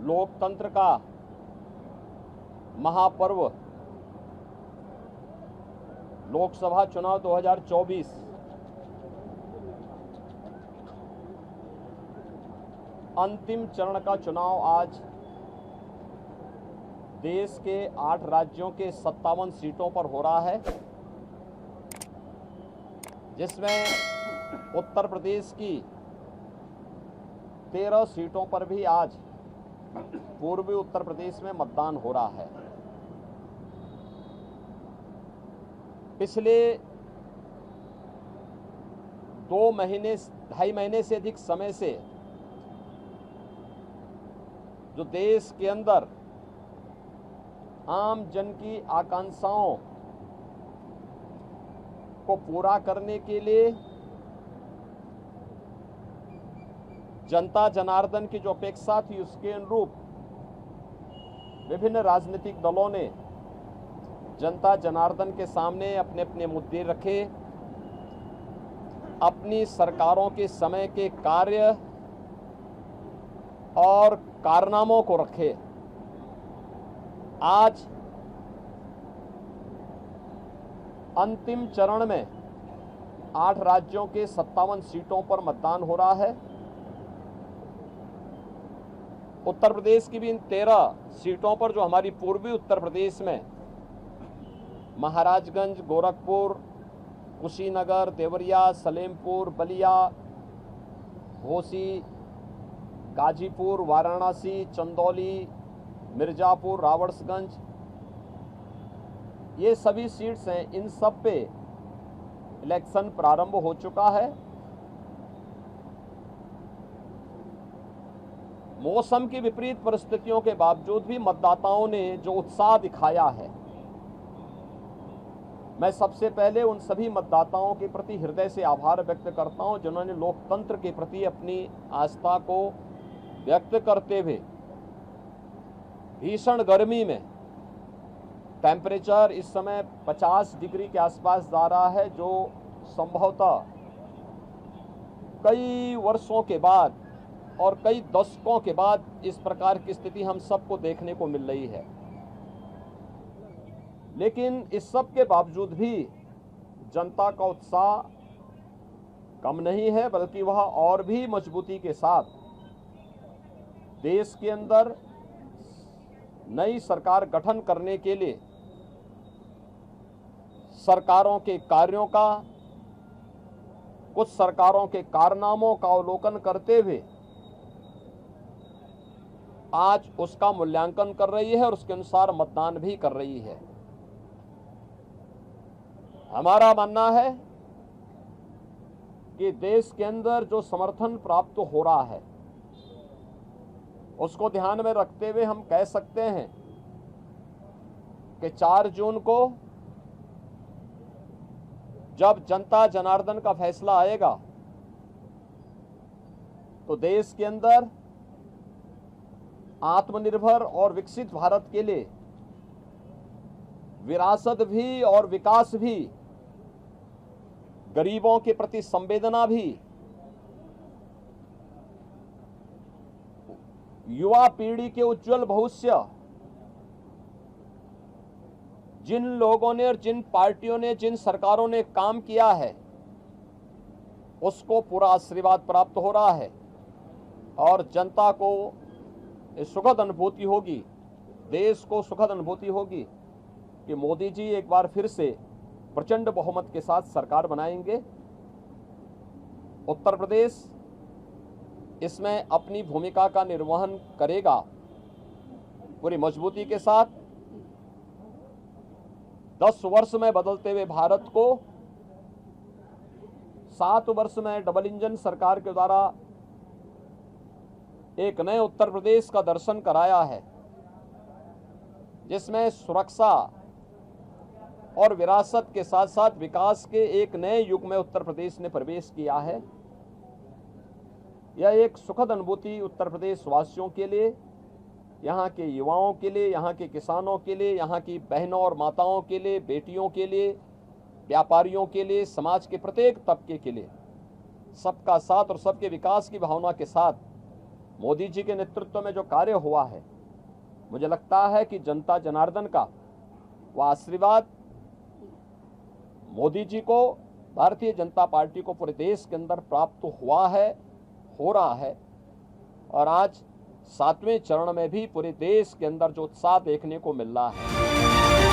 लोकतंत्र का महापर्व लोकसभा चुनाव 2024 अंतिम चरण का चुनाव आज देश के 8 राज्यों के 57 सीटों पर हो रहा है, जिसमें उत्तर प्रदेश की 13 सीटों पर भी आज पूर्वी उत्तर प्रदेश में मतदान हो रहा है। पिछले 2.5 महीने से अधिक समय से जो देश के अंदर आम जन की आकांक्षाओं को पूरा करने के लिए जनता जनार्दन की जो अपेक्षा थी उसके अनुरूप विभिन्न राजनीतिक दलों ने जनता जनार्दन के सामने अपने अपने मुद्दे रखे, अपनी सरकारों के समय के कार्य और कारनामों को रखे। आज अंतिम चरण में 8 राज्यों के 57 सीटों पर मतदान हो रहा है। उत्तर प्रदेश की भी इन 13 सीटों पर जो हमारी पूर्वी उत्तर प्रदेश में महाराजगंज, गोरखपुर, कुशीनगर, देवरिया, सलेमपुर, बलिया, घोसी, गाजीपुर, वाराणसी, चंदौली, मिर्जापुर, रावड़सगंज, ये सभी सीट्स हैं। इन सब पे इलेक्शन प्रारंभ हो चुका है। मौसम की विपरीत परिस्थितियों के बावजूद भी मतदाताओं ने जो उत्साह दिखाया है, मैं सबसे पहले उन सभी मतदाताओं के प्रति हृदय से आभार व्यक्त करता हूं जिन्होंने लोकतंत्र के प्रति अपनी आस्था को व्यक्त करते हुए भीषण गर्मी में, टेम्परेचर इस समय 50 डिग्री के आसपास जा रहा है, जो संभवतः कई वर्षों के बाद और कई दशकों के बाद इस प्रकार की स्थिति हम सबको देखने को मिल रही है। लेकिन इस सब के बावजूद भी जनता का उत्साह कम नहीं है, बल्कि वह और भी मजबूती के साथ देश के अंदर नई सरकार गठन करने के लिए सरकारों के कार्यों का, कुछ सरकारों के कारनामों का अवलोकन करते हुए आज उसका मूल्यांकन कर रही है और उसके अनुसार मतदान भी कर रही है। हमारा मानना है कि देश के अंदर जो समर्थन प्राप्त हो रहा है उसको ध्यान में रखते हुए हम कह सकते हैं कि 4 जून को जब जनता जनार्दन का फैसला आएगा तो देश के अंदर आत्मनिर्भर और विकसित भारत के लिए विरासत भी और विकास भी, गरीबों के प्रति संवेदना भी, युवा पीढ़ी के उज्जवल भविष्य, जिन लोगों ने और जिन पार्टियों ने, जिन सरकारों ने काम किया है उसको पूरा आशीर्वाद प्राप्त हो रहा है और जनता को सुखद अनुभूति होगी, देश को सुखद अनुभूति होगी कि मोदी जी एक बार फिर से प्रचंड बहुमत के साथ सरकार बनाएंगे। उत्तर प्रदेश इसमें अपनी भूमिका का निर्वहन करेगा पूरी मजबूती के साथ। 10 वर्ष में बदलते हुए भारत को 7 वर्ष में डबल इंजन सरकार के द्वारा एक नए उत्तर प्रदेश का दर्शन कराया है, जिसमें सुरक्षा और विरासत के साथ साथ विकास के एक नए युग में उत्तर प्रदेश ने प्रवेश किया है। यह एक सुखद अनुभूति उत्तर प्रदेश वासियों के लिए, यहाँ के युवाओं के लिए, यहाँ के किसानों के लिए, यहाँ की बहनों और माताओं के लिए, बेटियों के लिए, व्यापारियों के लिए, समाज के प्रत्येक तबके के लिए सबका साथ और सबके विकास की भावना के साथ मोदी जी के नेतृत्व में जो कार्य हुआ है, मुझे लगता है कि जनता जनार्दन का वह आशीर्वाद मोदी जी को, भारतीय जनता पार्टी को पूरे देश के अंदर प्राप्त हुआ है, हो रहा है। और आज 7वें चरण में भी पूरे देश के अंदर जो उत्साह देखने को मिल रहा है।